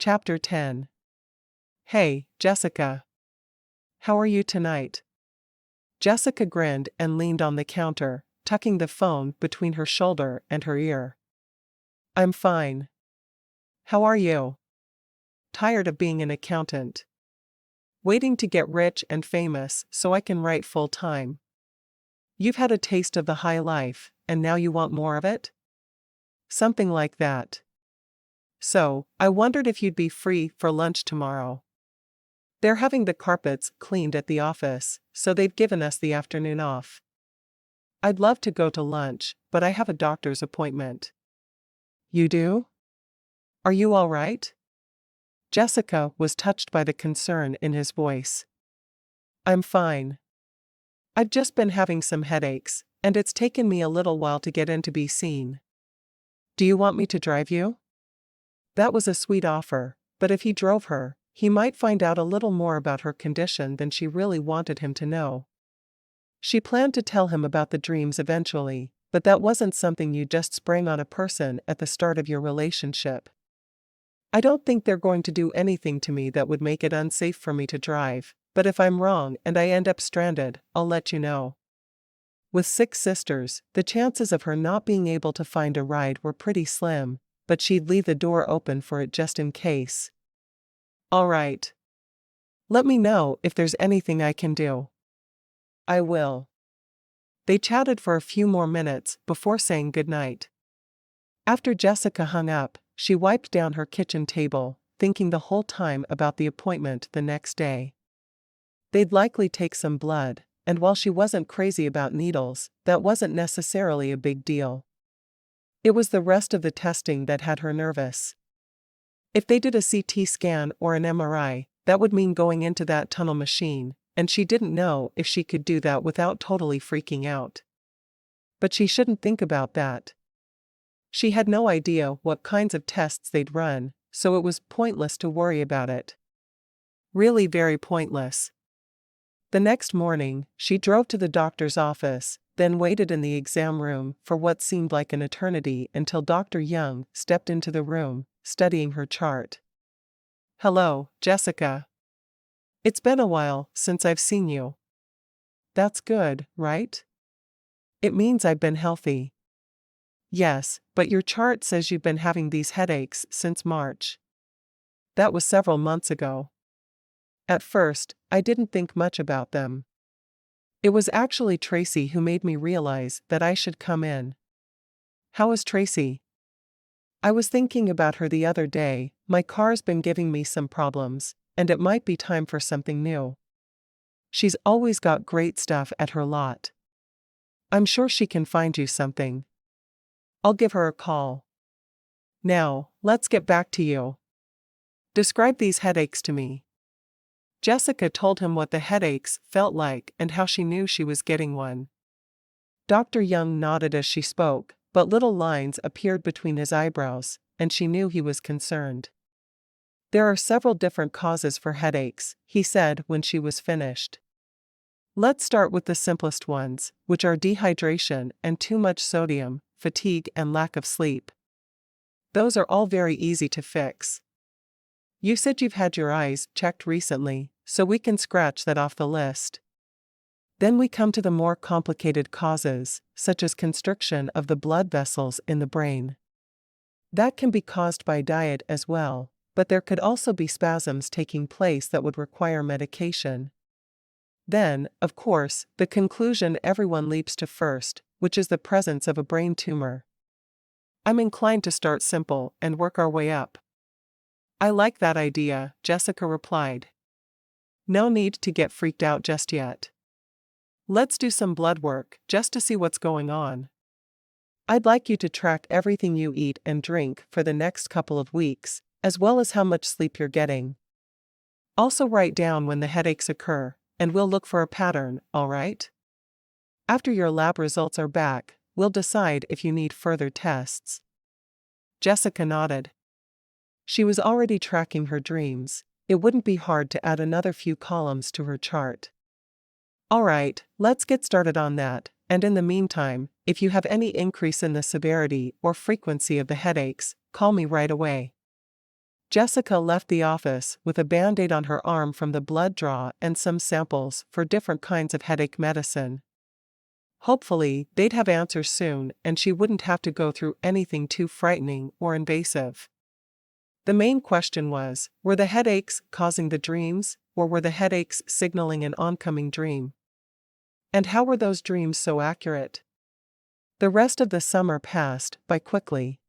Chapter 10. Hey, Jessica. How are you tonight? Jessica grinned and leaned on the counter, tucking the phone between her shoulder and her ear. I'm fine. How are you? Tired of being an accountant. Waiting to get rich and famous so I can write full time. You've had a taste of the high life, and now you want more of it? Something like that. So, I wondered if you'd be free for lunch tomorrow. They're having the carpets cleaned at the office, so they've given us the afternoon off. I'd love to go to lunch, but I have a doctor's appointment. You do? Are you all right? Jessica was touched by the concern in his voice. I'm fine. I've just been having some headaches, and it's taken me a little while to get in to be seen. Do you want me to drive you? That was a sweet offer, but if he drove her, he might find out a little more about her condition than she really wanted him to know. She planned to tell him about the dreams eventually, but that wasn't something you just sprang on a person at the start of your relationship. I don't think they're going to do anything to me that would make it unsafe for me to drive, but if I'm wrong and I end up stranded, I'll let you know. With 6 sisters, the chances of her not being able to find a ride were pretty slim, but she'd leave the door open for it just in case. All right. Let me know if there's anything I can do. I will. They chatted for a few more minutes before saying goodnight. After Jessica hung up, she wiped down her kitchen table, thinking the whole time about the appointment the next day. They'd likely take some blood, and while she wasn't crazy about needles, that wasn't necessarily a big deal. It was the rest of the testing that had her nervous. If they did a CT scan or an MRI, that would mean going into that tunnel machine, and she didn't know if she could do that without totally freaking out. But she shouldn't think about that. She had no idea what kinds of tests they'd run, so it was pointless to worry about it. Really very pointless. The next morning, she drove to the doctor's office, then waited in the exam room for what seemed like an eternity until Dr. Young stepped into the room, studying her chart. Hello, Jessica. It's been a while since I've seen you. That's good, right? It means I've been healthy. Yes, but your chart says you've been having these headaches since March. That was several months ago. At first, I didn't think much about them. It was actually Tracy who made me realize that I should come in. How is Tracy? I was thinking about her the other day. My car's been giving me some problems, and it might be time for something new. She's always got great stuff at her lot. I'm sure she can find you something. I'll give her a call. Now, let's get back to you. Describe these headaches to me. Jessica told him what the headaches felt like and how she knew she was getting one. Dr. Young nodded as she spoke, but little lines appeared between his eyebrows, and she knew he was concerned. There are several different causes for headaches, he said when she was finished. Let's start with the simplest ones, which are dehydration and too much sodium, fatigue and lack of sleep. Those are all very easy to fix. You said you've had your eyes checked recently, so we can scratch that off the list. Then we come to the more complicated causes, such as constriction of the blood vessels in the brain. That can be caused by diet as well, but there could also be spasms taking place that would require medication. Then, of course, the conclusion everyone leaps to first, which is the presence of a brain tumor. I'm inclined to start simple and work our way up. I like that idea, Jessica replied. No need to get freaked out just yet. Let's do some blood work just to see what's going on. I'd like you to track everything you eat and drink for the next couple of weeks, as well as how much sleep you're getting. Also write down when the headaches occur, and we'll look for a pattern, all right? After your lab results are back, we'll decide if you need further tests. Jessica nodded. She was already tracking her dreams. It wouldn't be hard to add another few columns to her chart. All right, let's get started on that, and in the meantime, if you have any increase in the severity or frequency of the headaches, call me right away. Jessica left the office with a band-aid on her arm from the blood draw and some samples for different kinds of headache medicine. Hopefully, they'd have answers soon and she wouldn't have to go through anything too frightening or invasive. The main question was, were the headaches causing the dreams, or were the headaches signaling an oncoming dream? And how were those dreams so accurate? The rest of the summer passed by quickly.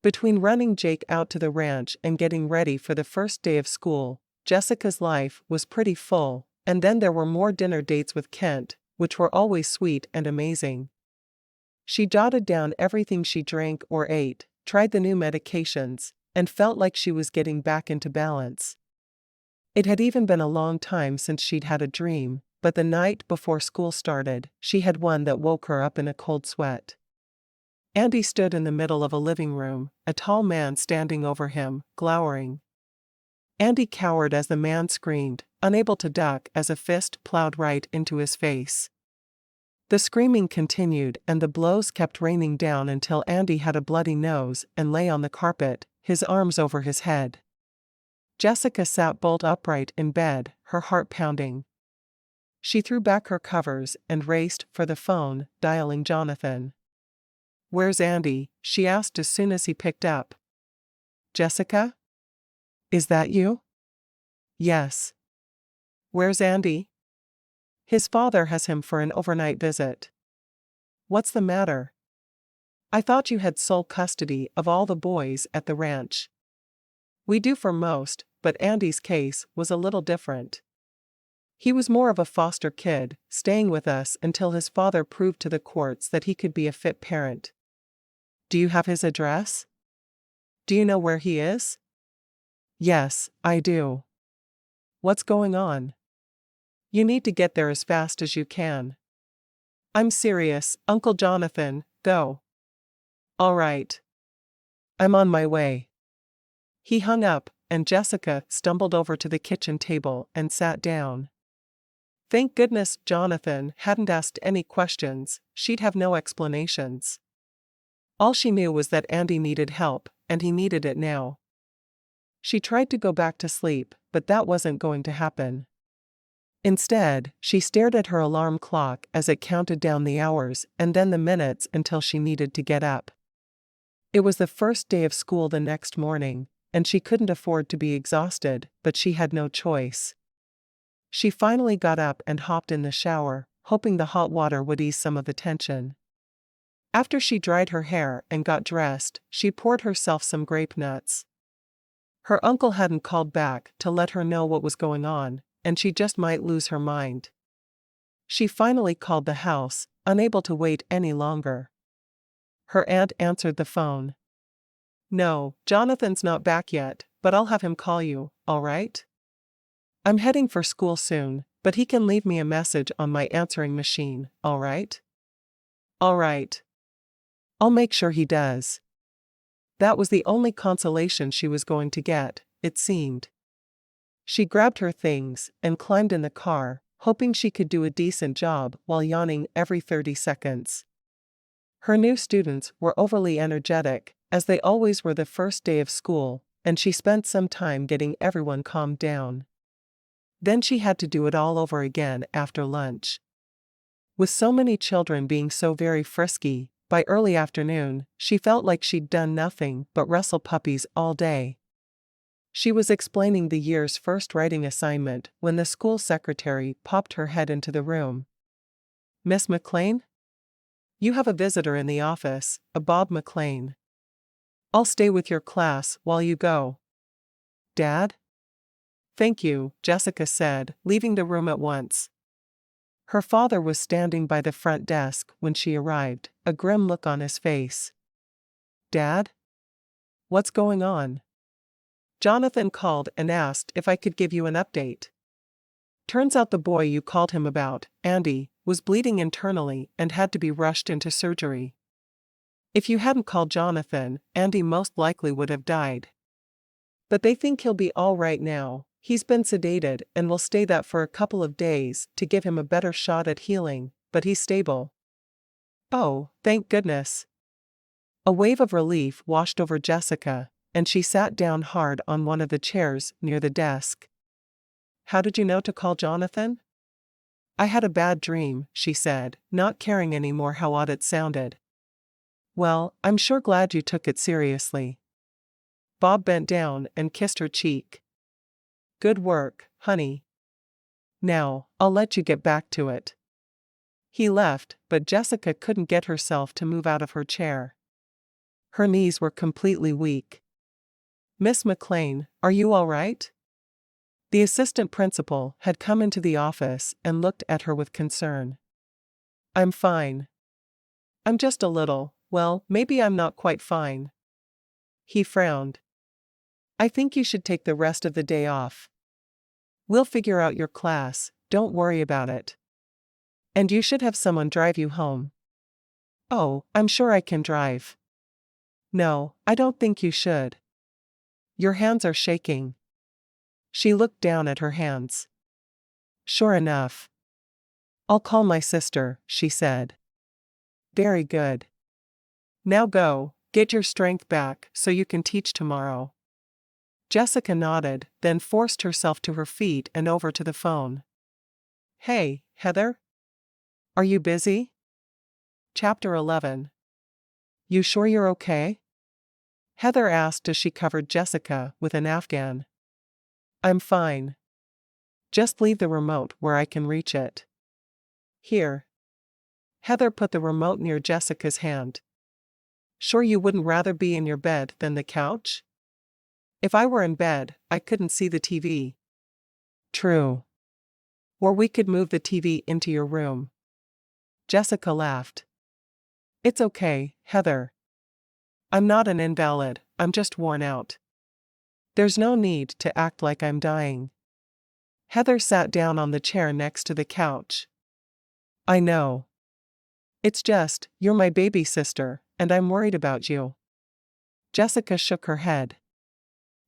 Between running Jake out to the ranch and getting ready for the first day of school, Jessica's life was pretty full, and then there were more dinner dates with Kent, which were always sweet and amazing. She jotted down everything she drank or ate, tried the new medications, and felt like she was getting back into balance. It had even been a long time since she'd had a dream, but the night before school started, she had one that woke her up in a cold sweat. Andy stood in the middle of a living room, a tall man standing over him, glowering. Andy cowered as the man screamed, unable to duck as a fist plowed right into his face. The screaming continued and the blows kept raining down until Andy had a bloody nose and lay on the carpet, his arms over his head. Jessica sat bolt upright in bed, her heart pounding. She threw back her covers and raced for the phone, dialing Jonathan. "Where's Andy?" she asked as soon as he picked up. "Jessica? Is that you?" "Yes." "Where's Andy?" "His father has him for an overnight visit." "What's the matter?" "I thought you had sole custody of all the boys at the ranch." "We do for most, but Andy's case was a little different. He was more of a foster kid, staying with us until his father proved to the courts that he could be a fit parent." "Do you have his address?" "Do you know where he is?" "Yes, I do." "What's going on?" "You need to get there as fast as you can." "I'm serious, Uncle Jonathan, go." "All right. I'm on my way." He hung up, and Jessica stumbled over to the kitchen table and sat down. Thank goodness Jonathan hadn't asked any questions, she'd have no explanations. All she knew was that Andy needed help, and he needed it now. She tried to go back to sleep, but that wasn't going to happen. Instead, she stared at her alarm clock as it counted down the hours and then the minutes until she needed to get up. It was the first day of school the next morning, and she couldn't afford to be exhausted, but she had no choice. She finally got up and hopped in the shower, hoping the hot water would ease some of the tension. After she dried her hair and got dressed, she poured herself some grape nuts. Her uncle hadn't called back to let her know what was going on, and she just might lose her mind. She finally called the house, unable to wait any longer. Her aunt answered the phone. "No, Jonathan's not back yet, but I'll have him call you, all right? I'm heading for school soon, but he can leave me a message on my answering machine, all right?" "All right. I'll make sure he does." That was the only consolation she was going to get, it seemed. She grabbed her things and climbed in the car, hoping she could do a decent job while yawning every 30 seconds. Her new students were overly energetic, as they always were the first day of school, and she spent some time getting everyone calmed down. Then she had to do it all over again after lunch. With so many children being so very frisky, by early afternoon, she felt like she'd done nothing but wrestle puppies all day. She was explaining the year's first writing assignment when the school secretary popped her head into the room. "Miss McClain? You have a visitor in the office, a Bob McClain. I'll stay with your class while you go." "Dad?" "Thank you," Jessica said, leaving the room at once. Her father was standing by the front desk when she arrived, a grim look on his face. "Dad? What's going on?" "Jonathan called and asked if I could give you an update. Turns out the boy you called him about, Andy, was bleeding internally and had to be rushed into surgery. If you hadn't called Jonathan, Andy most likely would have died. But they think he'll be all right now. He's been sedated and will stay that for a couple of days to give him a better shot at healing, but he's stable." "Oh, thank goodness." A wave of relief washed over Jessica, and she sat down hard on one of the chairs near the desk. "How did you know to call Jonathan?" "I had a bad dream," she said, not caring anymore how odd it sounded. "Well, I'm sure glad you took it seriously." Bob bent down and kissed her cheek. "Good work, honey. Now, I'll let you get back to it." He left, but Jessica couldn't get herself to move out of her chair. Her knees were completely weak. "Miss McClain, are you all right?" The assistant principal had come into the office and looked at her with concern. "I'm fine. I'm just a little, well, maybe I'm not quite fine." He frowned. "I think you should take the rest of the day off. We'll figure out your class, don't worry about it. And you should have someone drive you home." "Oh, I'm sure I can drive." "No, I don't think you should. Your hands are shaking." She looked down at her hands. "Sure enough. I'll call my sister," she said. "Very good. Now go, get your strength back so you can teach tomorrow." Jessica nodded, then forced herself to her feet and over to the phone. "Hey, Heather? Are you busy?" Chapter 11. "You sure you're okay?" Heather asked as she covered Jessica with an afghan. "I'm fine. Just leave the remote where I can reach it." "Here." Heather put the remote near Jessica's hand. "Sure you wouldn't rather be in your bed than the couch?" "If I were in bed, I couldn't see the TV." "True. Or we could move the TV into your room." Jessica laughed. "It's okay, Heather. I'm not an invalid, I'm just worn out. There's no need to act like I'm dying." Heather sat down on the chair next to the couch. "I know. It's just, you're my baby sister, and I'm worried about you." Jessica shook her head.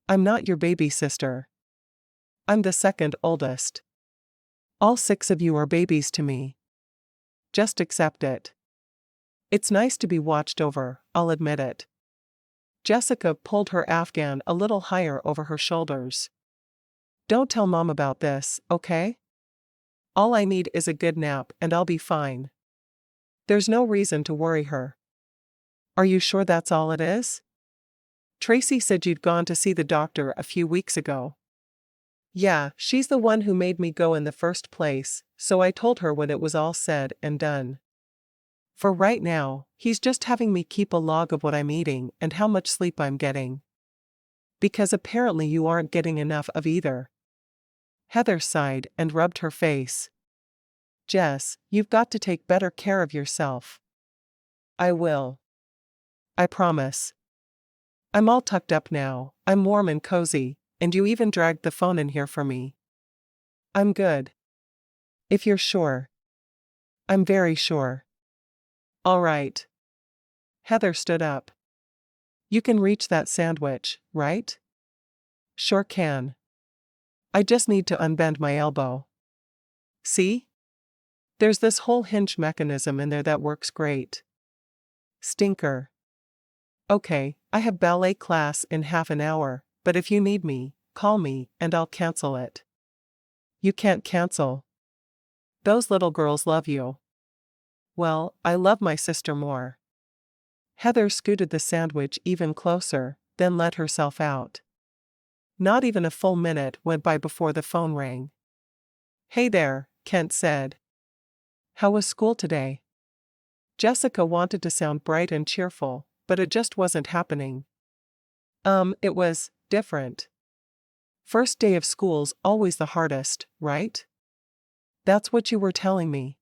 "I'm not your baby sister. I'm the second oldest. All 6 of you are babies to me. Just accept it. It's nice to be watched over, I'll admit it." Jessica pulled her afghan a little higher over her shoulders. "Don't tell Mom about this, okay? All I need is a good nap and I'll be fine. There's no reason to worry her." "Are you sure that's all it is? Tracy said you'd gone to see the doctor a few weeks ago." "Yeah, she's the one who made me go in the first place, so I told her when it was all said and done. For right now, he's just having me keep a log of what I'm eating and how much sleep I'm getting. Because apparently you aren't getting enough of either." Heather sighed and rubbed her face. "Jess, you've got to take better care of yourself." "I will. I promise. I'm all tucked up now, I'm warm and cozy, and you even dragged the phone in here for me." "I'm good. If you're sure." "I'm very sure." "All right." Heather stood up. "You can reach that sandwich, right?" "Sure can. I just need to unbend my elbow. See? There's this whole hinge mechanism in there that works great." "Stinker." "Okay, I have ballet class in half an hour, but if you need me, call me and I'll cancel it." "You can't cancel. Those little girls love you." "Well, I love my sister more." Heather scooted the sandwich even closer, then let herself out. Not even a full minute went by before the phone rang. "Hey there," Kent said. "How was school today?" Jessica wanted to sound bright and cheerful, but it just wasn't happening. It was different. First day of school's always the hardest, right?" "That's what you were telling me."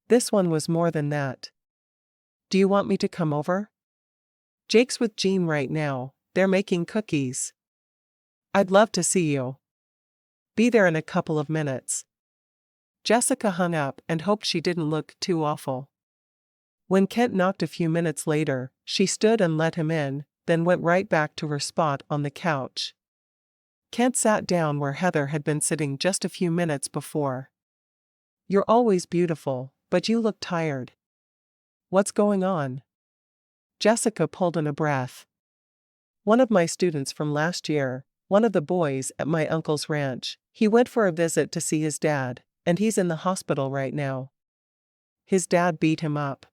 "This one was more than that." "Do you want me to come over?" "Jake's with Jean right now, they're making cookies." "I'd love to see you." "Be there in a couple of minutes." Jessica hung up and hoped she didn't look too awful. When Kent knocked a few minutes later, she stood and let him in, then went right back to her spot on the couch. Kent sat down where Heather had been sitting just a few minutes before. "You're always beautiful, but you look tired. What's going on?" Jessica pulled in a breath. One of my students from last year, one of the boys at my uncle's ranch. He went for a visit to see his dad, and he's in the hospital right now. His dad beat him up.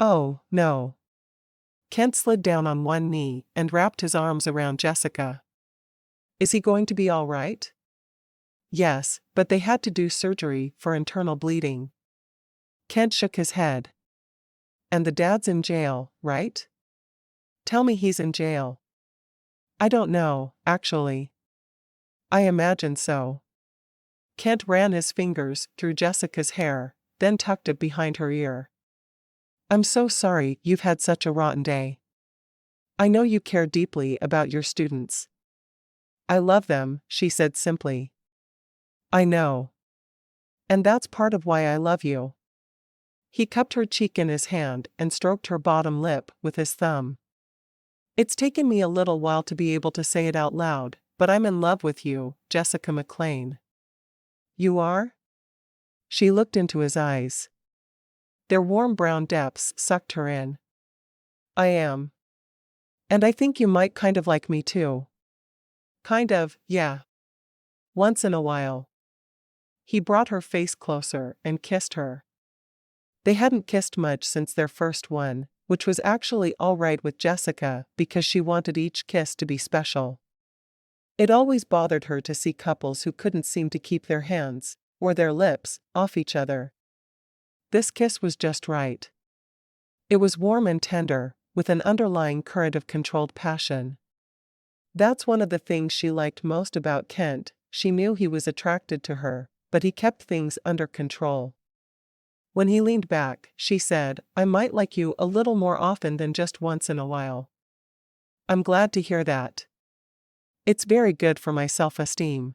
Oh, no. Kent slid down on one knee and wrapped his arms around Jessica. Is he going to be all right? Yes, but they had to do surgery for internal bleeding. Kent shook his head. And the dad's in jail, right? Tell me he's in jail. I don't know, actually. I imagine so. Kent ran his fingers through Jessica's hair, then tucked it behind her ear. I'm so sorry you've had such a rotten day. I know you care deeply about your students. I love them, she said simply. I know. And that's part of why I love you. He cupped her cheek in his hand and stroked her bottom lip with his thumb. It's taken me a little while to be able to say it out loud, but I'm in love with you, Jessica McClain. You are? She looked into his eyes. Their warm brown depths sucked her in. I am. And I think you might kind of like me too. Kind of, yeah. Once in a while. He brought her face closer and kissed her. They hadn't kissed much since their first one, which was actually all right with Jessica because she wanted each kiss to be special. It always bothered her to see couples who couldn't seem to keep their hands, or their lips, off each other. This kiss was just right. It was warm and tender, with an underlying current of controlled passion. That's one of the things she liked most about Kent. She knew he was attracted to her, but he kept things under control. When he leaned back, she said, I might like you a little more often than just once in a while. I'm glad to hear that. It's very good for my self-esteem.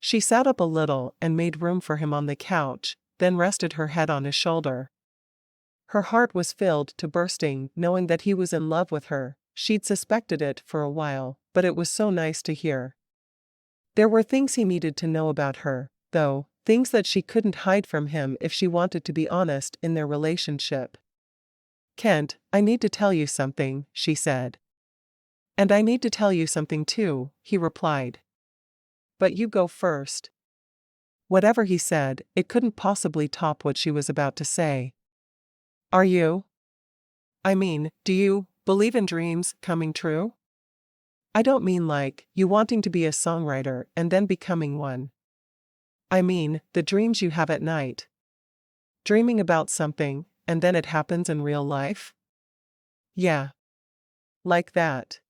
She sat up a little and made room for him on the couch, then rested her head on his shoulder. Her heart was filled to bursting knowing that he was in love with her. She'd suspected it for a while, but it was so nice to hear. There were things he needed to know about her, though, things that she couldn't hide from him if she wanted to be honest in their relationship. Kent, I need to tell you something, she said. And I need to tell you something too, he replied. But you go first. Whatever he said, it couldn't possibly top what she was about to say. Are you? I mean, do you believe in dreams coming true? I don't mean like you wanting to be a songwriter and then becoming one. I mean, the dreams you have at night. Dreaming about something, and then it happens in real life? Yeah. Like that.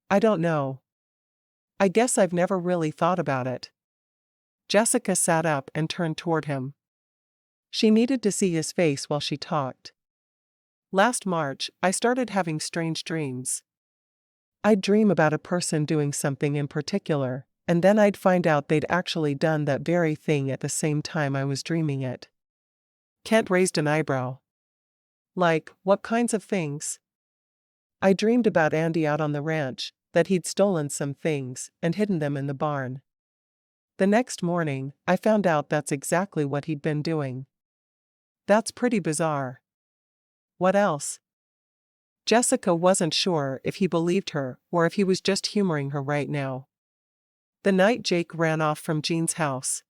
I don't know. I guess I've never really thought about it. Jessica sat up and turned toward him. She needed to see his face while she talked. Last March, I started having strange dreams. I'd dream about a person doing something in particular, and then I'd find out they'd actually done that very thing at the same time I was dreaming it. Kent raised an eyebrow. Like, what kinds of things? I dreamed about Andy out on the ranch, that he'd stolen some things and hidden them in the barn. The next morning, I found out that's exactly what he'd been doing. That's pretty bizarre. What else? Jessica wasn't sure if he believed her or if he was just humoring her right now. The night Jake ran off from Jean's house.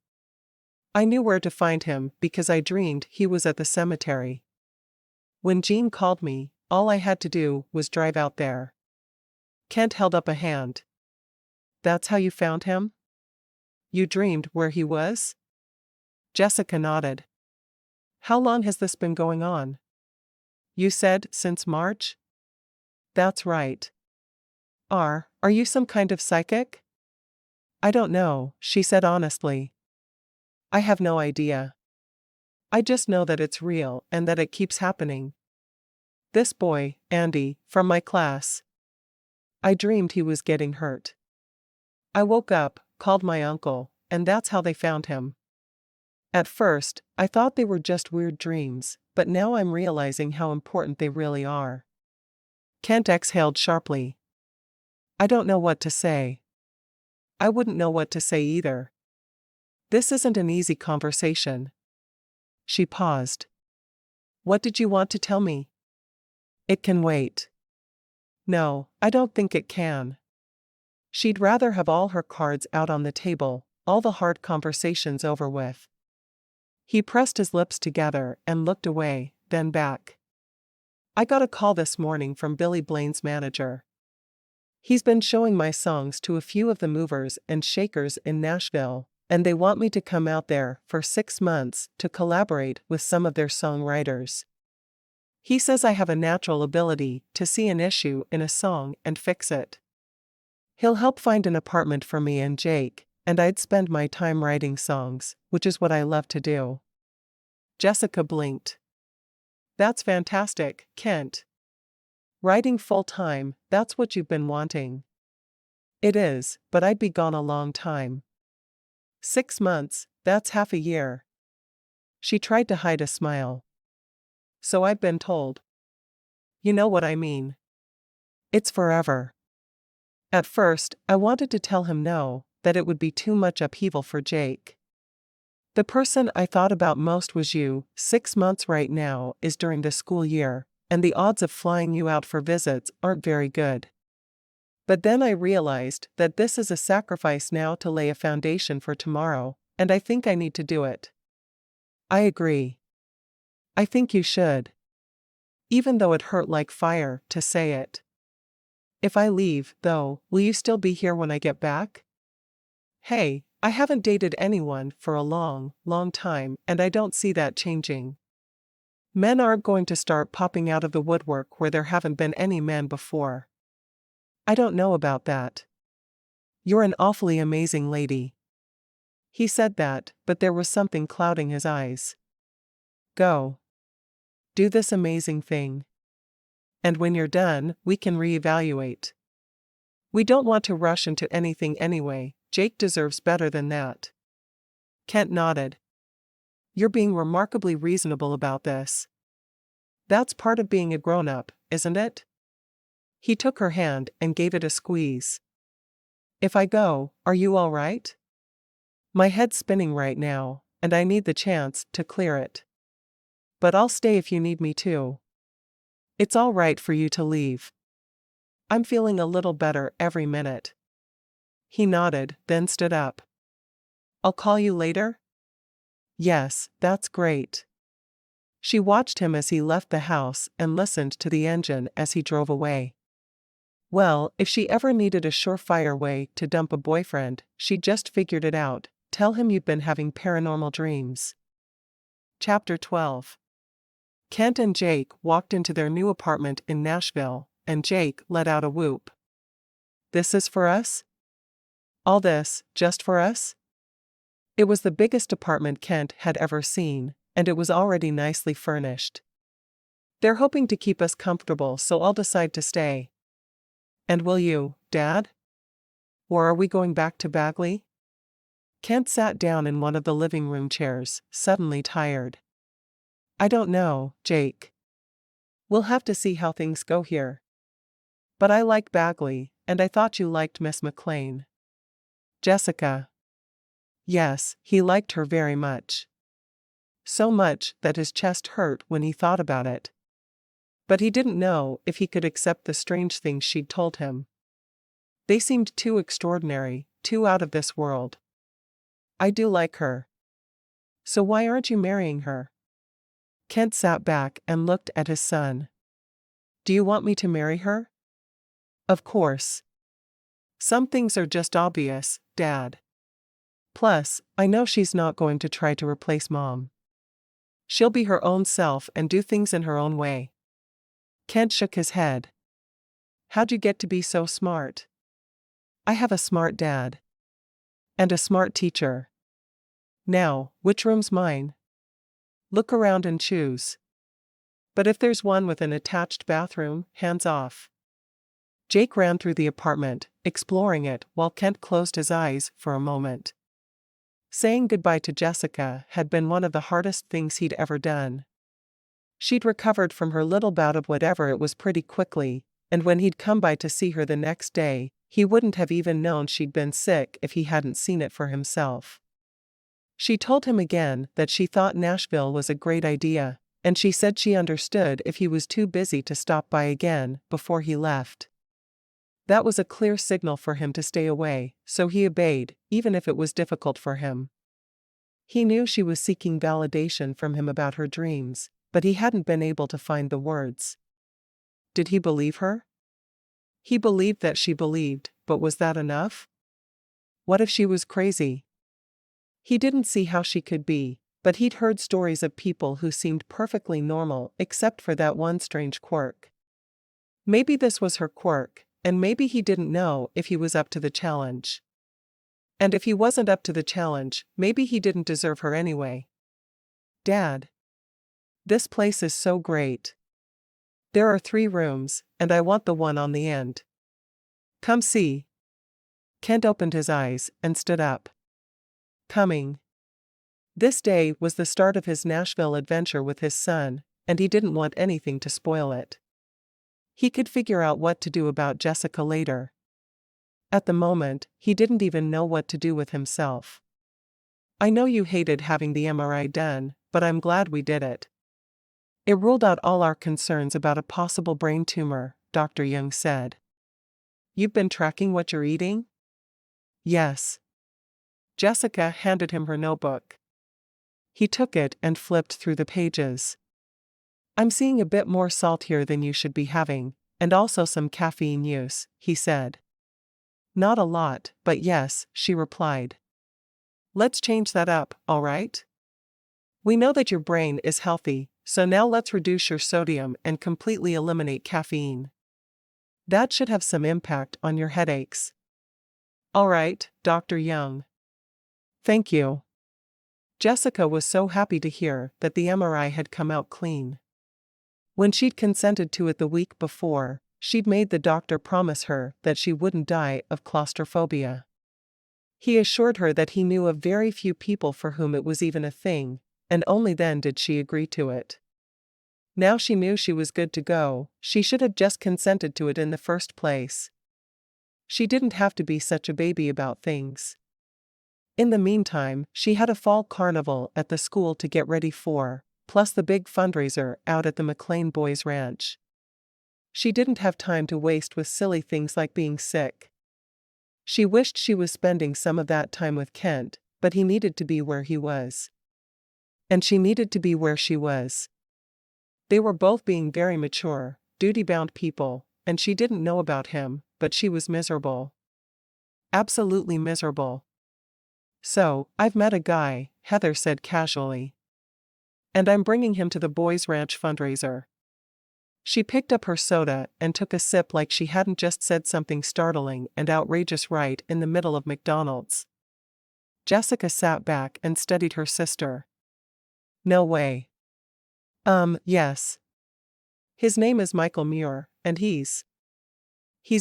I knew where to find him because I dreamed he was at the cemetery. When Jean called me, all I had to do was drive out there. Kent held up a hand. That's how you found him? You dreamed where he was? Jessica nodded. How long has this been going on? You said since March? That's right. Are you some kind of psychic? I don't know, she said honestly. I have no idea. I just know that it's real and that it keeps happening. This boy, Andy, from my class. I dreamed he was getting hurt. I woke up, called my uncle, and that's how they found him. At first, I thought they were just weird dreams, but now I'm realizing how important they really are. Kent exhaled sharply. I don't know what to say. I wouldn't know what to say either. This isn't an easy conversation. She paused. What did you want to tell me? It can wait. No, I don't think it can. She'd rather have all her cards out on the table, all the hard conversations over with. He pressed his lips together and looked away, then back. I got a call this morning from Billy Blaine's manager. He's been showing my songs to a few of the movers and shakers in Nashville, and they want me to come out there for 6 months to collaborate with some of their songwriters. He says I have a natural ability to see an issue in a song and fix it. He'll help find an apartment for me and Jake, and I'd spend my time writing songs, which is what I love to do. Jessica blinked. That's fantastic, Kent. Writing full-time, that's what you've been wanting. It is, but I'd be gone a long time. 6 months, that's half a year. She tried to hide a smile. So I've been told. You know what I mean. It's forever. At first, I wanted to tell him no, that it would be too much upheaval for Jake. The person I thought about most was you. 6 months right now is during the school year, and the odds of flying you out for visits aren't very good. But then I realized that this is a sacrifice now to lay a foundation for tomorrow, and I think I need to do it. I agree. I think you should. Even though it hurt like fire to say it. If I leave, though, will you still be here when I get back? Hey, I haven't dated anyone for a long, long time, and I don't see that changing. Men aren't going to start popping out of the woodwork where there haven't been any men before. I don't know about that. You're an awfully amazing lady. He said that, but there was something clouding his eyes. Go. Do this amazing thing. And when you're done, we can reevaluate. We don't want to rush into anything anyway. Jake deserves better than that. Kent nodded. You're being remarkably reasonable about this. That's part of being a grown-up, isn't it? He took her hand and gave it a squeeze. If I go, are you all right? My head's spinning right now, and I need the chance to clear it. But I'll stay if you need me to. It's all right for you to leave. I'm feeling a little better every minute. He nodded, then stood up. I'll call you later? Yes, that's great. She watched him as he left the house and listened to the engine as he drove away. Well, if she ever needed a surefire way to dump a boyfriend, she'd just figured it out. Tell him you've been having paranormal dreams. Chapter 12. Kent and Jake walked into their new apartment in Nashville, and Jake let out a whoop. This is for us? All this, just for us? It was the biggest apartment Kent had ever seen, and it was already nicely furnished. They're hoping to keep us comfortable, so I'll decide to stay. And will you, Dad? Or are we going back to Bagley? Kent sat down in one of the living room chairs, suddenly tired. I don't know, Jake. We'll have to see how things go here. But I like Bagley, and I thought you liked Miss McClain. Jessica. Yes, he liked her very much. So much that his chest hurt when he thought about it. But he didn't know if he could accept the strange things she'd told him. They seemed too extraordinary, too out of this world. I do like her. So why aren't you marrying her? Kent sat back and looked at his son. Do you want me to marry her? Of course. Some things are just obvious, Dad. Plus, I know she's not going to try to replace Mom. She'll be her own self and do things in her own way. Kent shook his head. How'd you get to be so smart? I have a smart dad. And a smart teacher. Now, which room's mine? Look around and choose. But if there's one with an attached bathroom, hands off. Jake ran through the apartment, exploring it while Kent closed his eyes for a moment. Saying goodbye to Jessica had been one of the hardest things he'd ever done. She'd recovered from her little bout of whatever it was pretty quickly, and when he'd come by to see her the next day, he wouldn't have even known she'd been sick if he hadn't seen it for himself. She told him again that she thought Nashville was a great idea, and she said she understood if he was too busy to stop by again before he left. That was a clear signal for him to stay away, so he obeyed, even if it was difficult for him. He knew she was seeking validation from him about her dreams, but he hadn't been able to find the words. Did he believe her? He believed that she believed, but was that enough? What if she was crazy? He didn't see how she could be, but he'd heard stories of people who seemed perfectly normal except for that one strange quirk. Maybe this was her quirk, and maybe he didn't know if he was up to the challenge. And if he wasn't up to the challenge, maybe he didn't deserve her anyway. Dad. This place is so great. There are 3 rooms, and I want the one on the end. Come see. Kent opened his eyes and stood up. Coming. This day was the start of his Nashville adventure with his son, and he didn't want anything to spoil it. He could figure out what to do about Jessica later. At the moment, he didn't even know what to do with himself. I know you hated having the MRI done, but I'm glad we did it. It ruled out all our concerns about a possible brain tumor, Dr. Young said. You've been tracking what you're eating? Yes. Jessica handed him her notebook. He took it and flipped through the pages. I'm seeing a bit more salt here than you should be having, and also some caffeine use, he said. Not a lot, but yes, she replied. Let's change that up, all right? We know that your brain is healthy, so now let's reduce your sodium and completely eliminate caffeine. That should have some impact on your headaches. All right, Dr. Young. Thank you. Jessica was so happy to hear that the MRI had come out clean. When she'd consented to it the week before, she'd made the doctor promise her that she wouldn't die of claustrophobia. He assured her that he knew of very few people for whom it was even a thing, and only then did she agree to it. Now she knew she was good to go, she should have just consented to it in the first place. She didn't have to be such a baby about things. In the meantime, she had a fall carnival at the school to get ready for, plus the big fundraiser out at the McClain boys' ranch. She didn't have time to waste with silly things like being sick. She wished she was spending some of that time with Kent, but he needed to be where he was. And she needed to be where she was. They were both being very mature, duty-bound people, and she didn't know about him, but she was miserable. Absolutely miserable. So, I've met a guy, Heather said casually. And I'm bringing him to the boys' ranch fundraiser. She picked up her soda and took a sip like she hadn't just said something startling and outrageous right in the middle of McDonald's. Jessica sat back and studied her sister. No way. Yes. His name is Michael Muir, and he's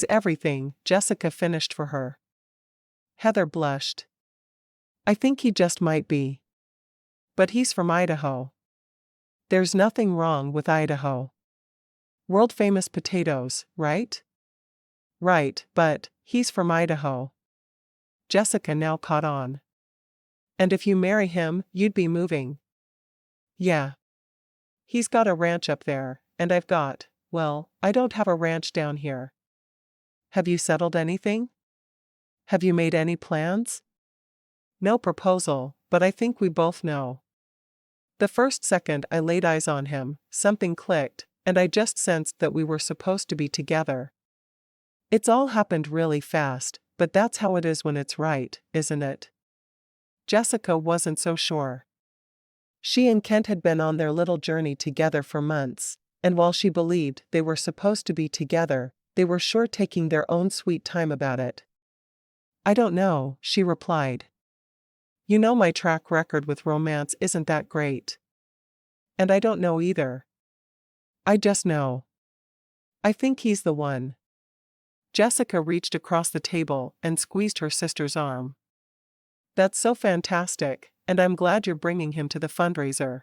everything, Jessica finished for her. Heather blushed. I think he just might be. But he's from Idaho. There's nothing wrong with Idaho. World-famous potatoes, right? Right, but he's from Idaho. Jessica now caught on. And if you marry him, you'd be moving. Yeah. He's got a ranch up there, and I don't have a ranch down here. Have you settled anything? Have you made any plans? No proposal, but I think we both know. The first second I laid eyes on him, something clicked, and I just sensed that we were supposed to be together. It's all happened really fast, but that's how it is when it's right, isn't it? Jessica wasn't so sure. She and Kent had been on their little journey together for months, and while she believed they were supposed to be together, they were sure taking their own sweet time about it. I don't know, she replied. You know my track record with romance isn't that great. And I don't know either. I just know. I think he's the one. Jessica reached across the table and squeezed her sister's arm. That's so fantastic, and I'm glad you're bringing him to the fundraiser.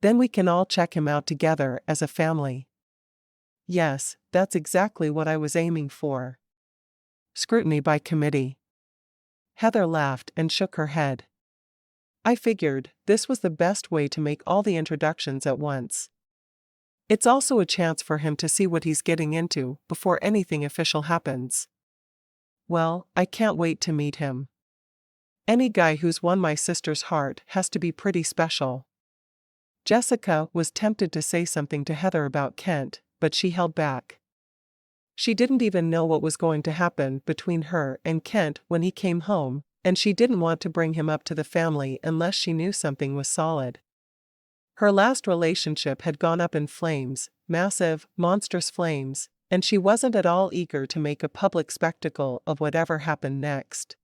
Then we can all check him out together as a family. Yes, that's exactly what I was aiming for. Scrutiny by committee. Heather laughed and shook her head. I figured this was the best way to make all the introductions at once. It's also a chance for him to see what he's getting into before anything official happens. Well, I can't wait to meet him. Any guy who's won my sister's heart has to be pretty special. Jessica was tempted to say something to Heather about Kent, but she held back. She didn't even know what was going to happen between her and Kent when he came home, and she didn't want to bring him up to the family unless she knew something was solid. Her last relationship had gone up in flames, massive, monstrous flames, and she wasn't at all eager to make a public spectacle of whatever happened next.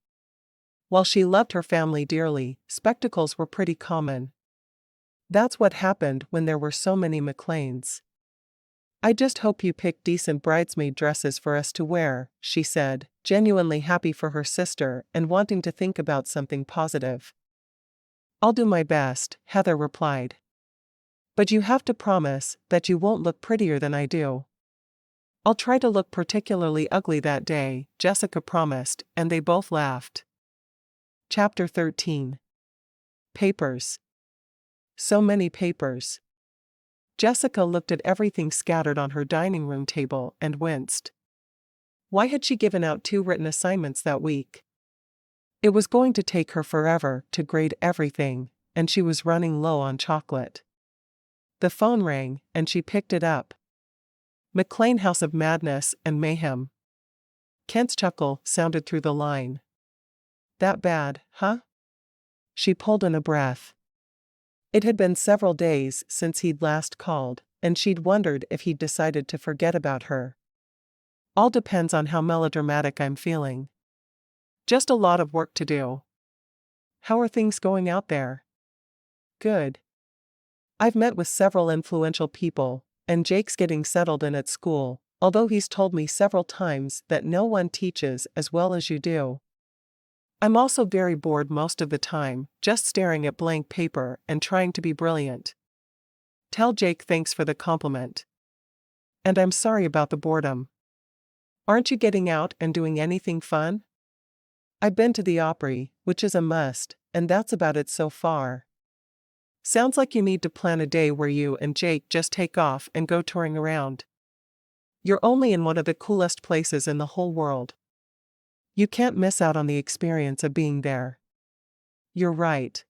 While she loved her family dearly, spectacles were pretty common. That's what happened when there were so many McClains. I just hope you pick decent bridesmaid dresses for us to wear, she said, genuinely happy for her sister and wanting to think about something positive. I'll do my best, Heather replied. But you have to promise that you won't look prettier than I do. I'll try to look particularly ugly that day, Jessica promised, and they both laughed. Chapter 13. Papers. So many papers. Jessica looked at everything scattered on her dining room table and winced. Why had she given out 2 written assignments that week? It was going to take her forever to grade everything, and she was running low on chocolate. The phone rang, and she picked it up. McClain House of Madness and Mayhem. Kent's chuckle sounded through the line. That bad, huh? She pulled in a breath. It had been several days since he'd last called, and she'd wondered if he'd decided to forget about her. All depends on how melodramatic I'm feeling. Just a lot of work to do. How are things going out there? Good. I've met with several influential people, and Jake's getting settled in at school, although he's told me several times that no one teaches as well as you do. I'm also very bored most of the time, just staring at blank paper and trying to be brilliant. Tell Jake thanks for the compliment. And I'm sorry about the boredom. Aren't you getting out and doing anything fun? I've been to the Opry, which is a must, and that's about it so far. Sounds like you need to plan a day where you and Jake just take off and go touring around. You're only in one of the coolest places in the whole world. You can't miss out on the experience of being there. You're right.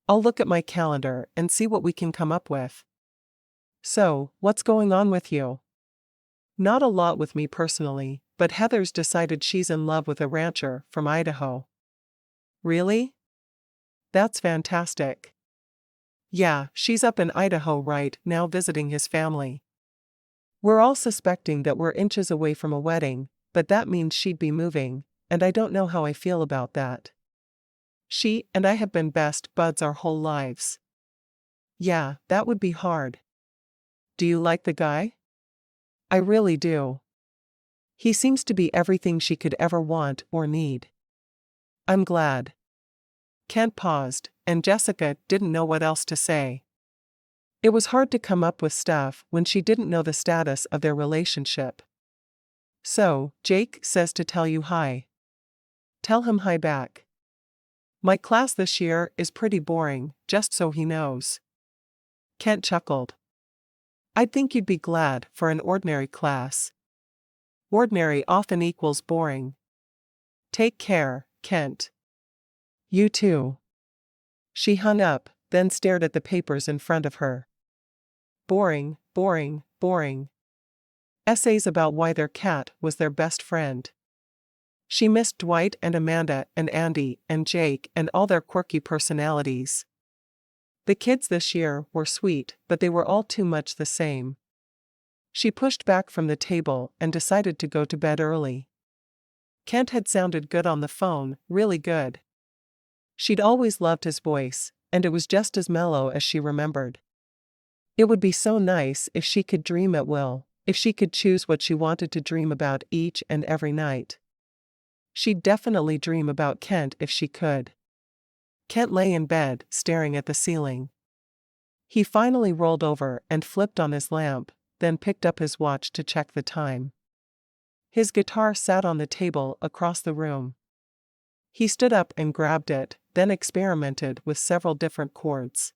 I'll look at my calendar and see what we can come up with. So, what's going on with you? Not a lot with me personally, but Heather's decided she's in love with a rancher from Idaho. Really? That's fantastic. Yeah, she's up in Idaho right now visiting his family. We're all suspecting that we're inches away from a wedding, but that means she'd be moving, and I don't know how I feel about that. She and I have been best buds our whole lives. Yeah, that would be hard. Do you like the guy? I really do. He seems to be everything she could ever want or need. I'm glad. Kent paused, and Jessica didn't know what else to say. It was hard to come up with stuff when she didn't know the status of their relationship. So, Jake says to tell you hi. Tell him hi back. My class this year is pretty boring, just so he knows. Kent chuckled. I'd think you'd be glad for an ordinary class. Ordinary often equals boring. Take care, Kent. You too. She hung up, then stared at the papers in front of her. Boring, boring, boring. Essays about why their cat was their best friend. She missed Dwight and Amanda and Andy and Jake and all their quirky personalities. The kids this year were sweet, but they were all too much the same. She pushed back from the table and decided to go to bed early. Kent had sounded good on the phone, really good. She'd always loved his voice, and it was just as mellow as she remembered. It would be so nice if she could dream at will, if she could choose what she wanted to dream about each and every night. She'd definitely dream about Kent if she could. Kent lay in bed, staring at the ceiling. He finally rolled over and flipped on his lamp, then picked up his watch to check the time. His guitar sat on the table across the room. He stood up and grabbed it, then experimented with several different chords.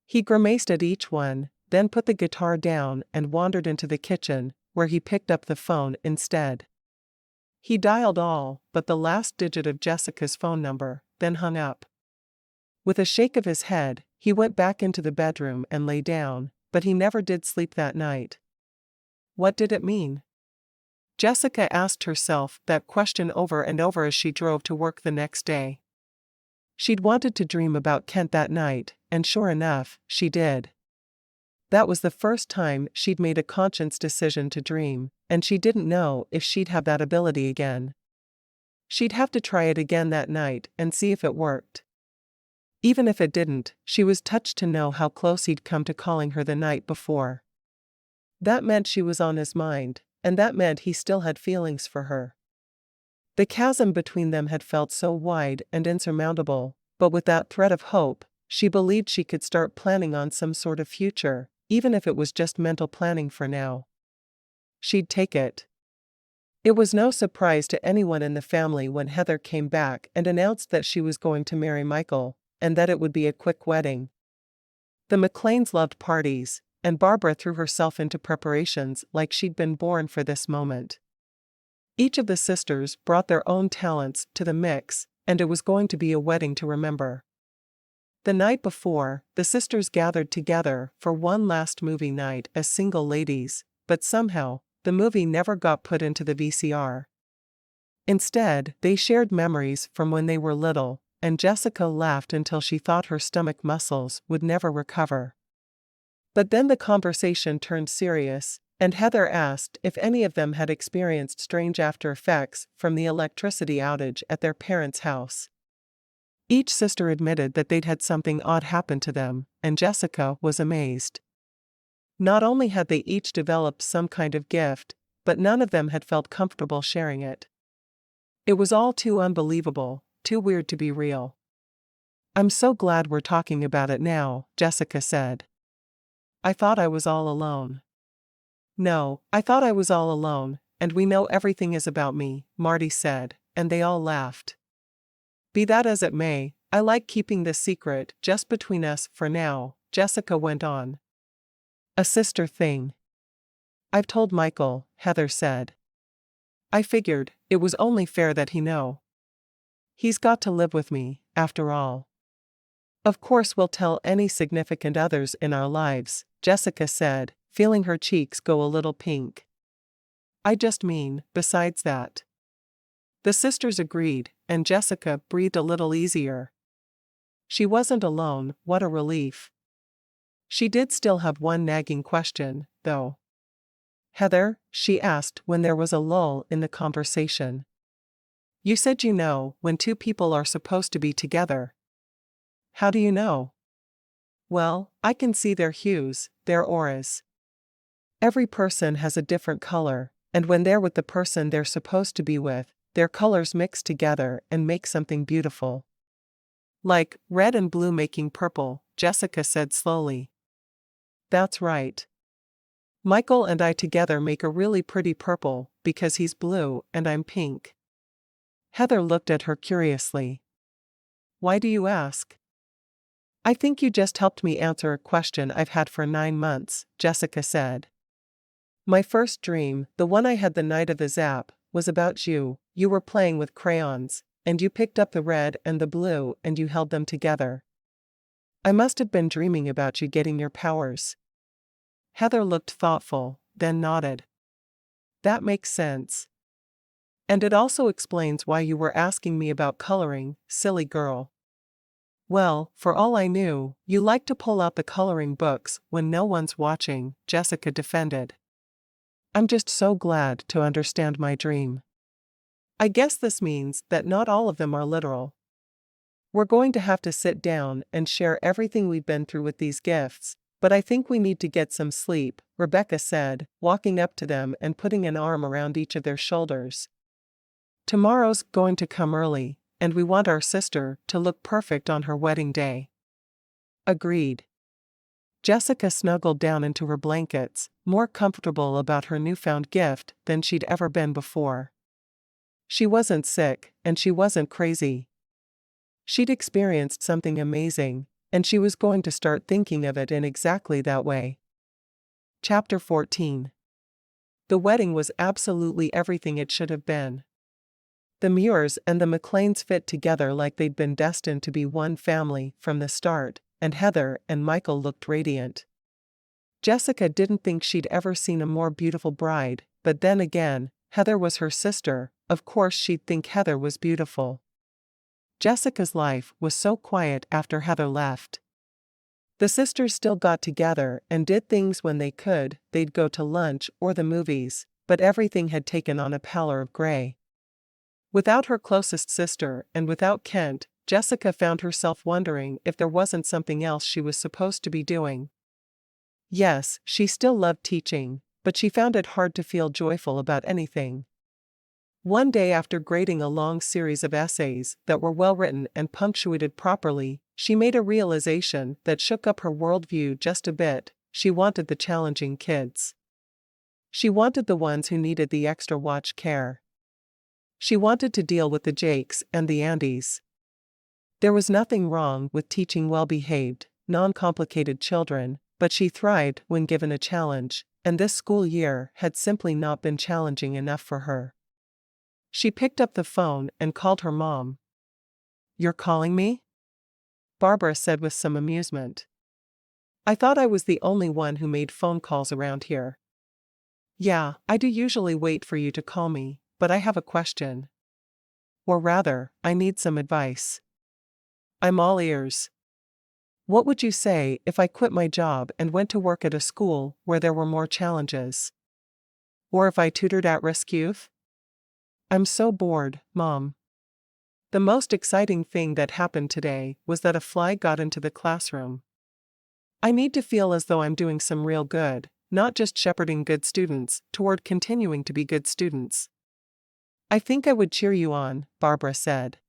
He grimaced at each one, then put the guitar down and wandered into the kitchen, where he picked up the phone instead. He dialed all but the last digit of Jessica's phone number, then hung up. With a shake of his head, he went back into the bedroom and lay down, but he never did sleep that night. What did it mean? Jessica asked herself that question over and over as she drove to work the next day. She'd wanted to dream about Kent that night, and sure enough, she did. That was the first time she'd made a conscious decision to dream, and she didn't know if she'd have that ability again. She'd have to try it again that night and see if it worked. Even if it didn't, she was touched to know how close he'd come to calling her the night before. That meant she was on his mind, and that meant he still had feelings for her. The chasm between them had felt so wide and insurmountable, but with that thread of hope, she believed she could start planning on some sort of future, even if it was just mental planning for now. She'd take it. It was no surprise to anyone in the family when Heather came back and announced that she was going to marry Michael, and that it would be a quick wedding. The McClains loved parties, and Barbara threw herself into preparations like she'd been born for this moment. Each of the sisters brought their own talents to the mix, and it was going to be a wedding to remember. The night before, the sisters gathered together for one last movie night as single ladies, but somehow, the movie never got put into the VCR. Instead, they shared memories from when they were little, and Jessica laughed until she thought her stomach muscles would never recover. But then the conversation turned serious, and Heather asked if any of them had experienced strange after effects from the electricity outage at their parents' house. Each sister admitted that they'd had something odd happen to them, and Jessica was amazed. Not only had they each developed some kind of gift, but none of them had felt comfortable sharing it. It was all too unbelievable, too weird to be real. "I'm so glad we're talking about it now," Jessica said. "I thought I was all alone." "No, I thought I was all alone, and we know everything is about me," Marty said, and they all laughed. "Be that as it may, I like keeping this secret just between us for now," Jessica went on. "A sister thing. I've told Michael," Heather said. "I figured it was only fair that he know. He's got to live with me, after all. Of course we'll tell any significant others in our lives," Jessica said, feeling her cheeks go a little pink. "I just mean, besides that." The sisters agreed, and Jessica breathed a little easier. She wasn't alone, what a relief. She did still have one nagging question, though. "Heather," she asked when there was a lull in the conversation. "You said you know when two people are supposed to be together. How do you know?" "Well, I can see their hues, their auras. Every person has a different color, and when they're with the person they're supposed to be with, their colors mix together and make something beautiful. Like red and blue making purple," Jessica said slowly. "That's right. Michael and I together make a really pretty purple, because he's blue and I'm pink." Heather looked at her curiously. "Why do you ask?" "I think you just helped me answer a question I've had for 9 months, Jessica said. "My first dream, the one I had the night of the zap, was about you. You were playing with crayons, and you picked up the red and the blue and you held them together. I must have been dreaming about you getting your powers." Heather looked thoughtful, then nodded. "That makes sense. And it also explains why you were asking me about coloring, silly girl." "Well, for all I knew, you like to pull out the coloring books when no one's watching," Jessica defended. "I'm just so glad to understand my dream. I guess this means that not all of them are literal. We're going to have to sit down and share everything we've been through with these gifts, but I think we need to get some sleep," Rebecca said, walking up to them and putting an arm around each of their shoulders. "Tomorrow's going to come early, and we want our sister to look perfect on her wedding day." "Agreed." Jessica snuggled down into her blankets, more comfortable about her newfound gift than she'd ever been before. She wasn't sick, and she wasn't crazy. She'd experienced something amazing, and she was going to start thinking of it in exactly that way. Chapter 14. The wedding was absolutely everything it should have been. The Muirs and the McClains fit together like they'd been destined to be one family from the start, and Heather and Michael looked radiant. Jessica didn't think she'd ever seen a more beautiful bride, but then again, Heather was her sister, of course she'd think Heather was beautiful. Jessica's life was so quiet after Heather left. The sisters still got together and did things when they could. They'd go to lunch or the movies, but everything had taken on a pallor of gray. Without her closest sister and without Kent, Jessica found herself wondering if there wasn't something else she was supposed to be doing. Yes, she still loved teaching, but she found it hard to feel joyful about anything. One day, after grading a long series of essays that were well written and punctuated properly, she made a realization that shook up her worldview just a bit. She wanted the challenging kids. She wanted the ones who needed the extra watch care. She wanted to deal with the Jakes and the Andys. There was nothing wrong with teaching well-behaved, non-complicated children, but she thrived when given a challenge, and this school year had simply not been challenging enough for her. She picked up the phone and called her mom. "You're calling me?" Barbara said with some amusement. "I thought I was the only one who made phone calls around here." "Yeah, I do usually wait for you to call me, but I have a question. Or rather, I need some advice." "I'm all ears." "What would you say if I quit my job and went to work at a school where there were more challenges? Or if I tutored at-risk youth?" "I'm so bored, Mom." The most exciting thing that happened today was that a fly got into the classroom. I need to feel as though I'm doing some real good, not just shepherding good students toward continuing to be good students. "I think I would cheer you on," Barbara said.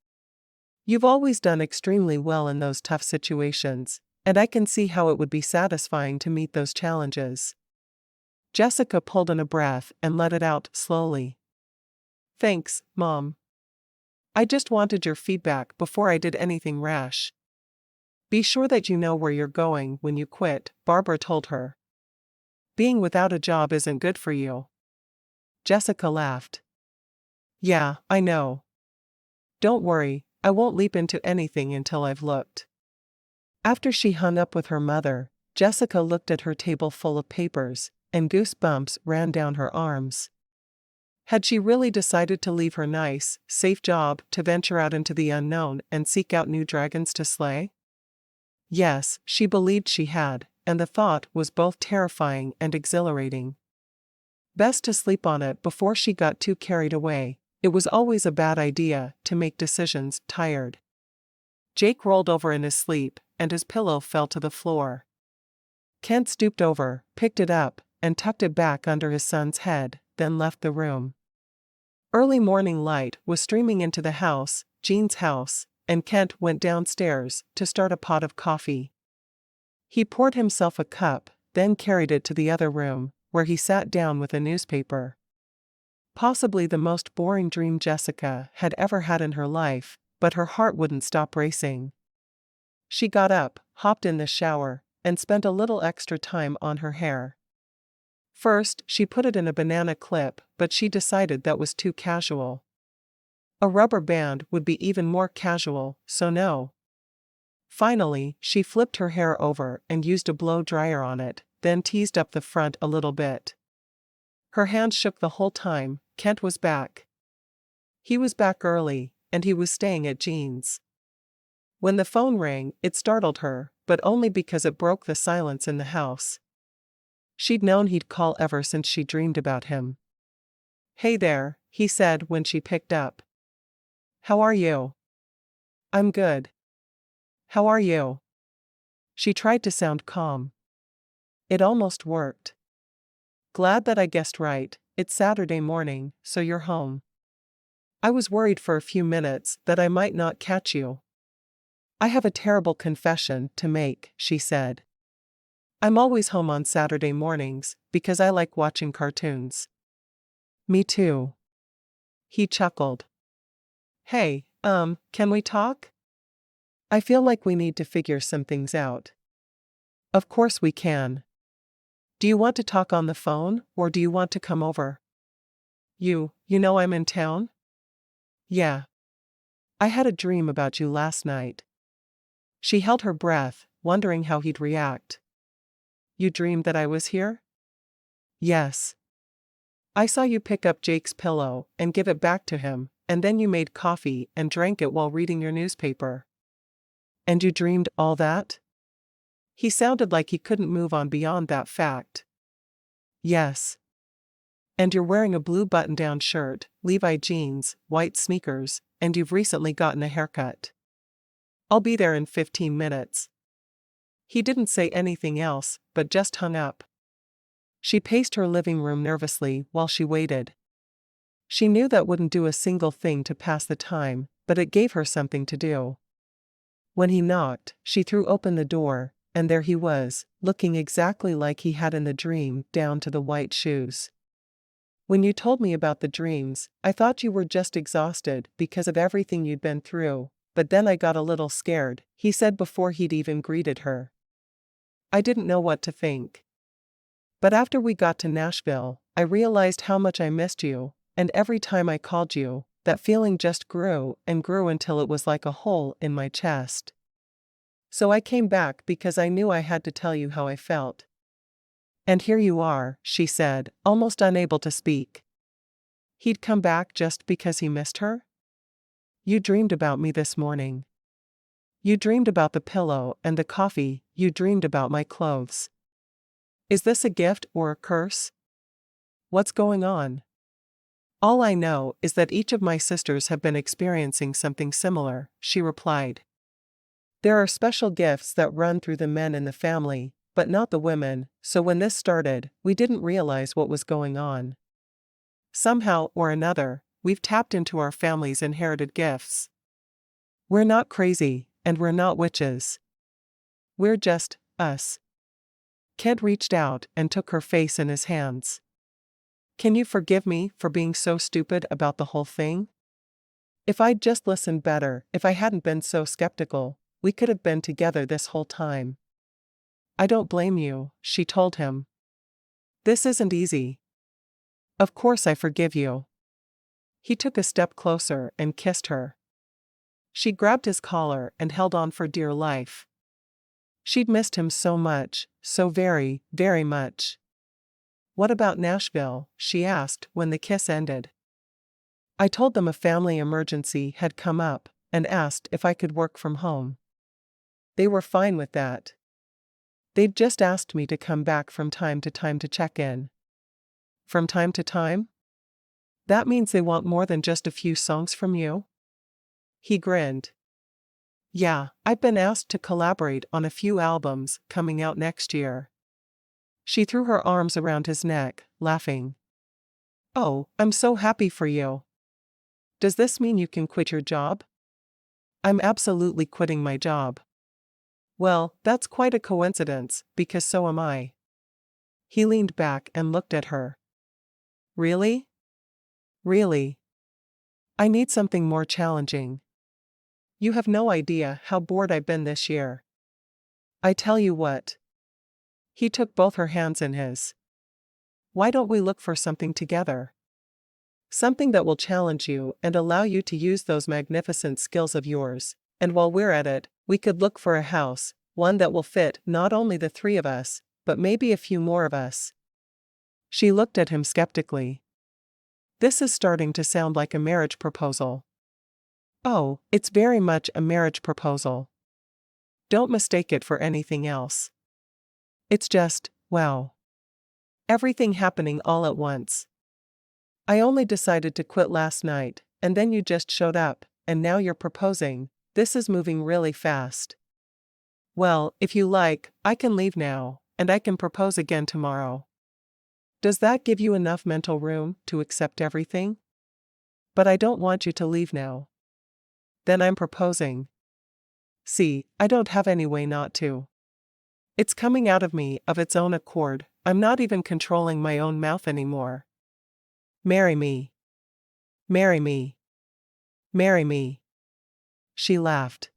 "You've always done extremely well in those tough situations, and I can see how it would be satisfying to meet those challenges." Jessica pulled in a breath and let it out slowly. "Thanks, Mom. I just wanted your feedback before I did anything rash." "Be sure that you know where you're going when you quit," Barbara told her. "Being without a job isn't good for you." Jessica laughed. "Yeah, I know. Don't worry, I won't leap into anything until I've looked." After she hung up with her mother, Jessica looked at her table full of papers, and goosebumps ran down her arms. Had she really decided to leave her nice, safe job to venture out into the unknown and seek out new dragons to slay? Yes, she believed she had, and the thought was both terrifying and exhilarating. Best to sleep on it before she got too carried away. It was always a bad idea to make decisions tired. Jake rolled over in his sleep, and his pillow fell to the floor. Kent stooped over, picked it up, and tucked it back under his son's head, then left the room. Early morning light was streaming into the house, Jean's house, and Kent went downstairs to start a pot of coffee. He poured himself a cup, then carried it to the other room, where he sat down with a newspaper. Possibly the most boring dream Jessica had ever had in her life, but her heart wouldn't stop racing. She got up, hopped in the shower, and spent a little extra time on her hair. First, she put it in a banana clip, but she decided that was too casual. A rubber band would be even more casual, so no. Finally, she flipped her hair over and used a blow dryer on it, then teased up the front a little bit. Her hands shook the whole time. Kent was back. He was back early, and he was staying at Jean's. When the phone rang, it startled her, but only because it broke the silence in the house. She'd known he'd call ever since she dreamed about him. "Hey there," he said when she picked up. "How are you?" "I'm good. How are you?" She tried to sound calm. It almost worked. "Glad that I guessed right. It's Saturday morning, so you're home. I was worried for a few minutes that I might not catch you." "I have a terrible confession to make," she said. "I'm always home on Saturday mornings because I like watching cartoons." "Me too." He chuckled. "Hey, can we talk? I feel like we need to figure some things out." "Of course we can." Do you want to talk on the phone, or do you want to come over? You know I'm in town? Yeah. I had a dream about you last night. She held her breath, wondering how he'd react. You dreamed that I was here? Yes. I saw you pick up Jake's pillow and give it back to him, and then you made coffee and drank it while reading your newspaper. And you dreamed all that? He sounded like he couldn't move on beyond that fact. Yes. And you're wearing a blue button-down shirt, Levi jeans, white sneakers, and you've recently gotten a haircut. I'll be there in 15 minutes. He didn't say anything else, but just hung up. She paced her living room nervously while she waited. She knew that wouldn't do a single thing to pass the time, but it gave her something to do. When he knocked, she threw open the door, and there he was, looking exactly like he had in the dream, down to the white shoes. When you told me about the dreams, I thought you were just exhausted because of everything you'd been through, but then I got a little scared, he said before he'd even greeted her. I didn't know what to think. But after we got to Nashville, I realized how much I missed you, and every time I called you, that feeling just grew and grew until it was like a hole in my chest. So I came back because I knew I had to tell you how I felt. And here you are, she said, almost unable to speak. He'd come back just because he missed her? You dreamed about me this morning. You dreamed about the pillow and the coffee, you dreamed about my clothes. Is this a gift or a curse? What's going on? All I know is that each of my sisters have been experiencing something similar, she replied. There are special gifts that run through the men in the family, but not the women, so when this started, we didn't realize what was going on. Somehow or another, we've tapped into our family's inherited gifts. We're not crazy, and we're not witches. We're just us. Ked reached out and took her face in his hands. Can you forgive me for being so stupid about the whole thing? If I'd just listened better, if I hadn't been so skeptical, we could have been together this whole time. I don't blame you, she told him. This isn't easy. Of course I forgive you. He took a step closer and kissed her. She grabbed his collar and held on for dear life. She'd missed him so much, so very, very much. What about Nashville? She asked when the kiss ended. I told them a family emergency had come up and asked if I could work from home. They were fine with that. They'd just asked me to come back from time to time to check in. From time to time? That means they want more than just a few songs from you? He grinned. Yeah, I've been asked to collaborate on a few albums coming out next year. She threw her arms around his neck, laughing. Oh, I'm so happy for you. Does this mean you can quit your job? I'm absolutely quitting my job. Well, that's quite a coincidence, because so am I. He leaned back and looked at her. Really? Really? I need something more challenging. You have no idea how bored I've been this year. I tell you what. He took both her hands in his. Why don't we look for something together? Something that will challenge you and allow you to use those magnificent skills of yours, and while we're at it, we could look for a house, one that will fit not only the three of us, but maybe a few more of us. She looked at him skeptically. This is starting to sound like a marriage proposal. Oh, it's very much a marriage proposal. Don't mistake it for anything else. It's just, wow. Everything happening all at once. I only decided to quit last night, and then you just showed up, and now you're proposing. This is moving really fast. Well, if you like, I can leave now, and I can propose again tomorrow. Does that give you enough mental room to accept everything? But I don't want you to leave now. Then I'm proposing. See, I don't have any way not to. It's coming out of me of its own accord. I'm not even controlling my own mouth anymore. Marry me. Marry me. Marry me. She laughed.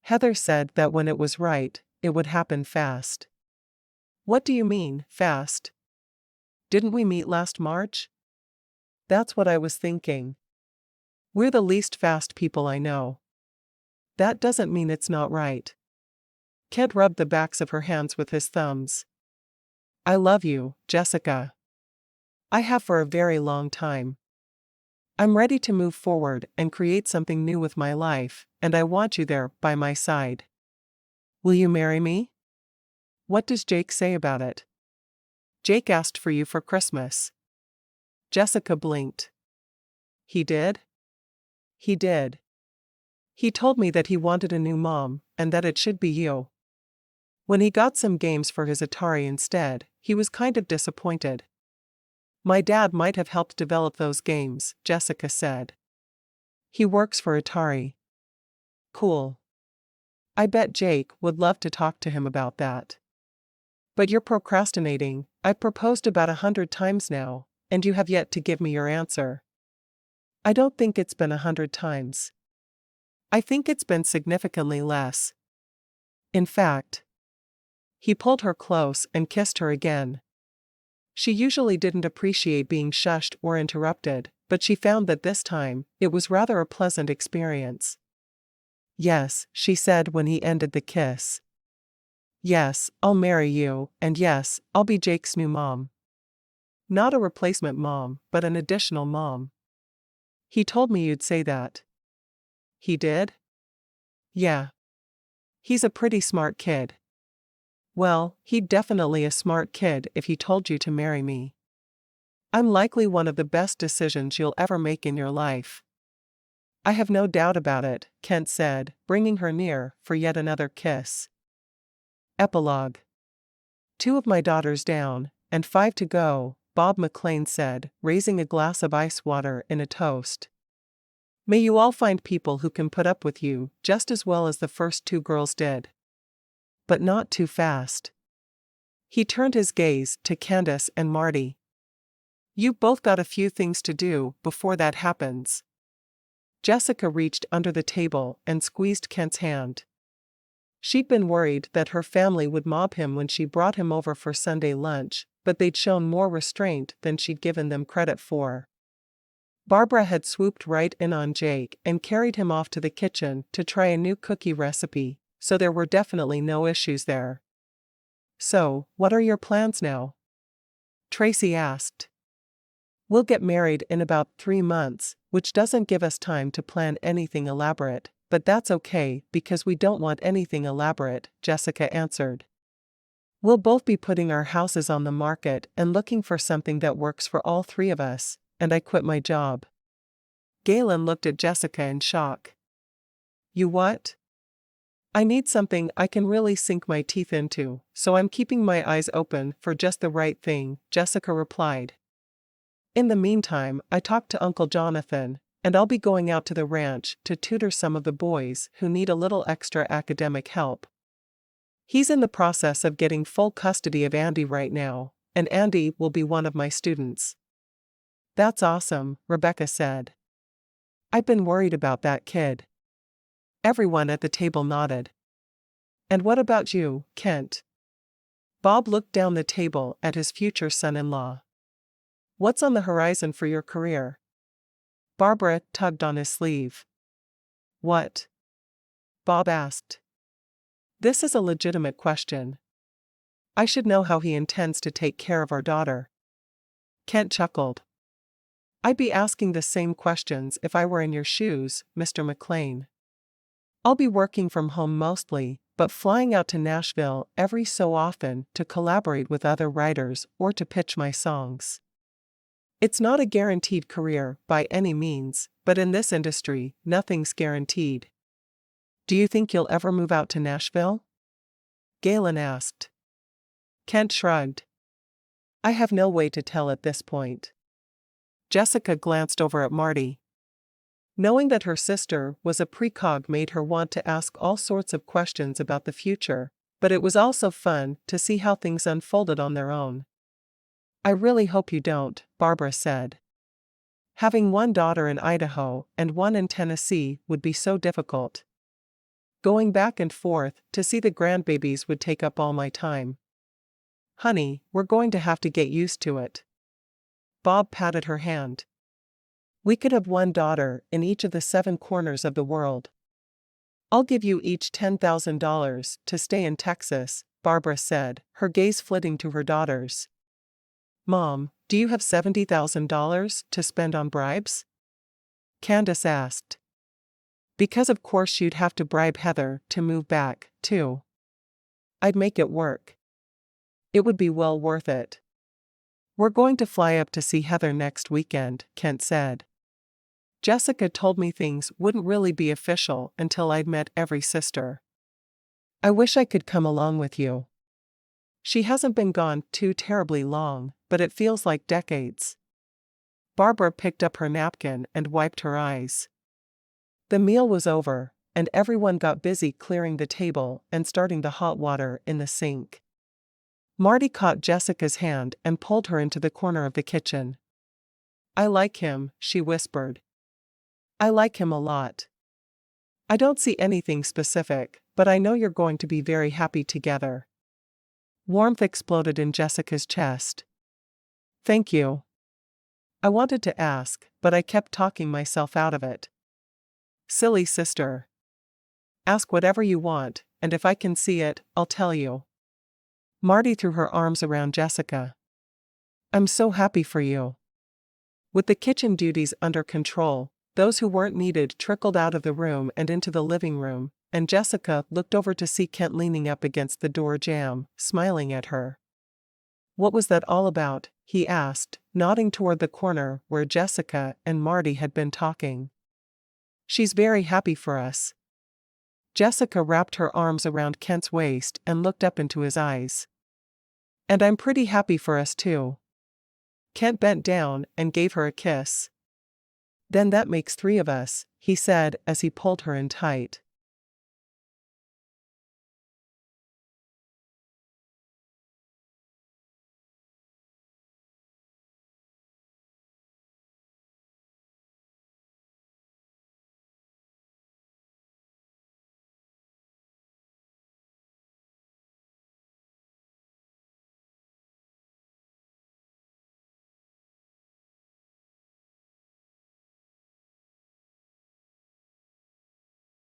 Heather said that when it was right, it would happen fast. What do you mean, fast? Didn't we meet last March? That's what I was thinking. We're the least fast people I know. That doesn't mean it's not right. Kent rubbed the backs of her hands with his thumbs. I love you, Jessica. I have for a very long time. I'm ready to move forward and create something new with my life, and I want you there by my side. Will you marry me? What does Jake say about it? Jake asked for you for Christmas. Jessica blinked. He did? He did. He told me that he wanted a new mom, and that it should be you. When he got some games for his Atari instead, he was kind of disappointed. My dad might have helped develop those games, Jessica said. He works for Atari. Cool. I bet Jake would love to talk to him about that. But you're procrastinating. I've proposed about 100 times now, and you have yet to give me your answer. I don't think it's been 100 times. I think it's been significantly less. In fact, he pulled her close and kissed her again. She usually didn't appreciate being shushed or interrupted, but she found that this time, it was rather a pleasant experience. Yes, she said when he ended the kiss. Yes, I'll marry you, and yes, I'll be Jake's new mom. Not a replacement mom, but an additional mom. He told me you'd say that. He did? Yeah. He's a pretty smart kid. Well, he'd definitely a smart kid if he told you to marry me. I'm likely one of the best decisions you'll ever make in your life. I have no doubt about it, Kent said, bringing her near for yet another kiss. Epilogue. 2 of my daughters down, and 5 to go, Bob McClain said, raising a glass of ice water in a toast. May you all find people who can put up with you just as well as the first 2 girls did. But not too fast. He turned his gaze to Candace and Marty. You've both got a few things to do before that happens. Jessica reached under the table and squeezed Kent's hand. She'd been worried that her family would mob him when she brought him over for Sunday lunch, but they'd shown more restraint than she'd given them credit for. Barbara had swooped right in on Jake and carried him off to the kitchen to try a new cookie recipe, so there were definitely no issues there. So, what are your plans now? Tracy asked. We'll get married in about 3 months, which doesn't give us time to plan anything elaborate, but that's okay because we don't want anything elaborate, Jessica answered. We'll both be putting our houses on the market and looking for something that works for all 3 of us, and I quit my job. Galen looked at Jessica in shock. You what? I need something I can really sink my teeth into, so I'm keeping my eyes open for just the right thing, Jessica replied. In the meantime, I talked to Uncle Jonathan, and I'll be going out to the ranch to tutor some of the boys who need a little extra academic help. He's in the process of getting full custody of Andy right now, and Andy will be one of my students. That's awesome, Rebecca said. I've been worried about that kid. Everyone at the table nodded. And what about you, Kent? Bob looked down the table at his future son-in-law. What's on the horizon for your career? Barbara tugged on his sleeve. What? Bob asked. This is a legitimate question. I should know how he intends to take care of our daughter. Kent chuckled. I'd be asking the same questions if I were in your shoes, Mr. McClain. I'll be working from home mostly, but flying out to Nashville every so often to collaborate with other writers or to pitch my songs. It's not a guaranteed career by any means, but in this industry, nothing's guaranteed. Do you think you'll ever move out to Nashville? Galen asked. Kent shrugged. I have no way to tell at this point. Jessica glanced over at Marty. Knowing that her sister was a precog made her want to ask all sorts of questions about the future, but it was also fun to see how things unfolded on their own. I really hope you don't, Barbara said. Having one daughter in Idaho and one in Tennessee would be so difficult. Going back and forth to see the grandbabies would take up all my time. Honey, we're going to have to get used to it. Bob patted her hand. We could have one daughter in each of the 7 corners of the world. I'll give you each $10,000 to stay in Texas, Barbara said, her gaze flitting to her daughters. Mom, do you have $70,000 to spend on bribes? Candace asked. Because of course you'd have to bribe Heather to move back, too. I'd make it work. It would be well worth it. We're going to fly up to see Heather next weekend, Kent said. Jessica told me things wouldn't really be official until I'd met every sister. I wish I could come along with you. She hasn't been gone too terribly long, but it feels like decades. Barbara picked up her napkin and wiped her eyes. The meal was over, and everyone got busy clearing the table and starting the hot water in the sink. Marty caught Jessica's hand and pulled her into the corner of the kitchen. I like him, she whispered. I like him a lot. I don't see anything specific, but I know you're going to be very happy together. Warmth exploded in Jessica's chest. Thank you. I wanted to ask, but I kept talking myself out of it. Silly sister. Ask whatever you want, and if I can see it, I'll tell you. Marty threw her arms around Jessica. I'm so happy for you. With the kitchen duties under control, those who weren't needed trickled out of the room and into the living room, and Jessica looked over to see Kent leaning up against the door jamb, smiling at her. What was that all about? He asked, nodding toward the corner where Jessica and Marty had been talking. She's very happy for us. Jessica wrapped her arms around Kent's waist and looked up into his eyes. And I'm pretty happy for us too. Kent bent down and gave her a kiss. Then that makes 3 of us, he said as he pulled her in tight.